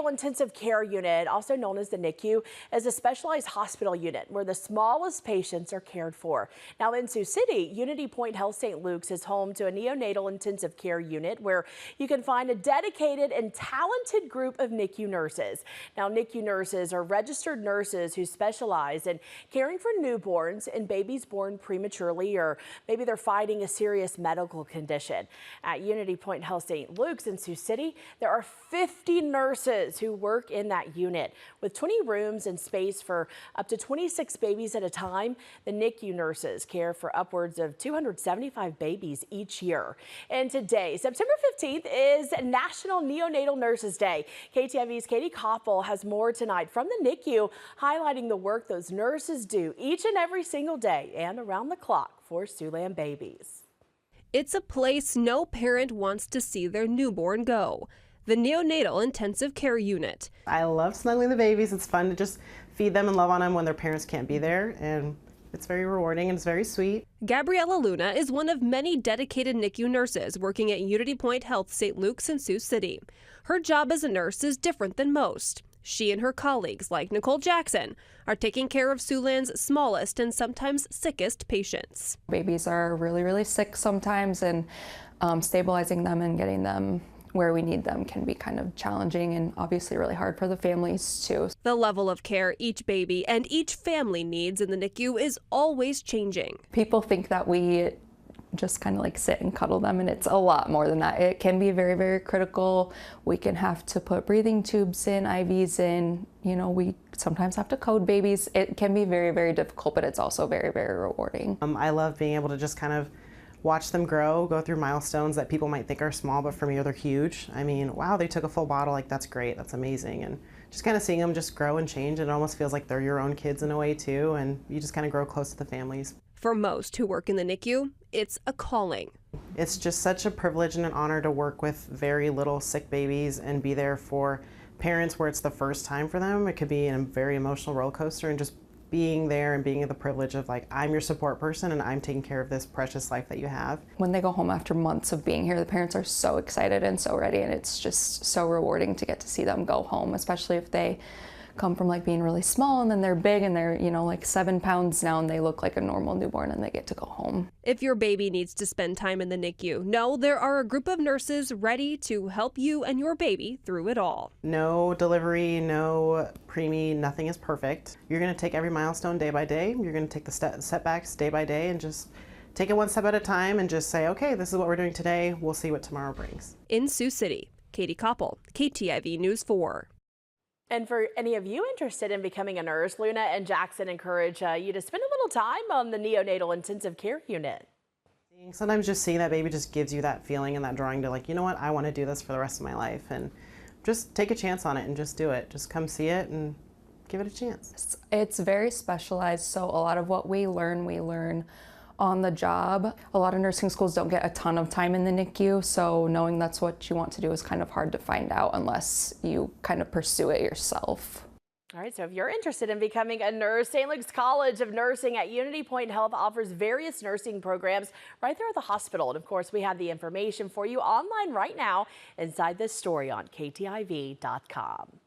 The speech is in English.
Neonatal Intensive Care Unit, also known as the NICU, is a specialized hospital unit where the smallest patients are cared for. Now in Sioux City, UnityPoint Health-St is home to a neonatal intensive care unit where you can find a dedicated and talented group of NICU nurses. Now NICU nurses are registered nurses who specialize in caring for newborns and babies born prematurely, or maybe they're fighting a serious medical condition. At UnityPoint Health-St in Sioux City, there are 50 nurses who work in that unit. With 20 rooms and space for up to 26 babies at a time, the NICU nurses care for upwards of 275 babies each year. And today, September 15th, is National Neonatal Nurses Day. KTIV's Katie Koppel has more tonight from the NICU, highlighting the work those nurses do each and every single day and around the clock for Siouxland babies. It's a place no parent wants to see their newborn go. The Neonatal Intensive Care Unit. I love snuggling the babies. It's fun to just feed them and love on them when their parents can't be there, and it's very rewarding and it's very sweet. Gabriella Luna is one of many dedicated NICU nurses working at UnityPoint Health-St in Sioux City. Her job as a nurse is different than most. She and her colleagues, like Nicole Jackson, are taking care of Siouxland's smallest and sometimes sickest patients. Babies are really, really sick sometimes, and stabilizing them and getting them where we need them can be kind of challenging and obviously really hard for the families too. The level of care each baby and each family needs in the NICU is always changing. People think that we just kind of like sit and cuddle them, and it's a lot more than that. It can be very, very critical. We can have to put breathing tubes in, IVs in, you know, we sometimes have to code babies. It can be very, very difficult, but it's also very, very rewarding. I love being able to just kind of watch them grow, go through milestones that people might think are small, but for me they're huge. I mean, wow, they took a full bottle, like that's great, that's amazing. And just kind of seeing them just grow and change, it almost feels like they're your own kids in a way too, and you just kind of grow close to the families. For most who work in the NICU, it's a calling. It's just such a privilege and an honor to work with very little sick babies and be there for parents where it's the first time for them. It could be a very emotional roller coaster, and just being there and being the privilege of like, I'm your support person and I'm taking care of this precious life that you have. When they go home after months of being here, the parents are so excited and so ready, and it's just so rewarding to get to see them go home, especially if they come from like being really small and then they're big and they're, you know, like 7 pounds now and they look like a normal newborn and they get to go home. If your baby needs to spend time in the NICU, know there are a group of nurses ready to help you and your baby through it all. No delivery, no preemie, nothing is perfect. You're going to take every milestone day by day. You're going to take the setbacks day by day and just take it one step at a time and just say, okay, this is what we're doing today. We'll see what tomorrow brings. In Sioux City, Katie Koppel, KTIV News 4. And for any of you interested in becoming a nurse, Luna and Jackson encourage you to spend a little time on the Neonatal Intensive Care Unit. Sometimes just seeing that baby just gives you that feeling and that drawing to like, you know what, I want to do this for the rest of my life. And just take a chance on it and just do it. Just come see it and give it a chance. It's very specialized, so a lot of what we learn on the job. A lot of nursing schools don't get a ton of time in the NICU, so knowing that's what you want to do is kind of hard to find out unless you kind of pursue it yourself. All right, so if you're interested in becoming a nurse, St. Luke's College of Nursing at UnityPoint Health offers various nursing programs right there at the hospital. And of course, we have the information for you online right now inside this story on KTIV.com.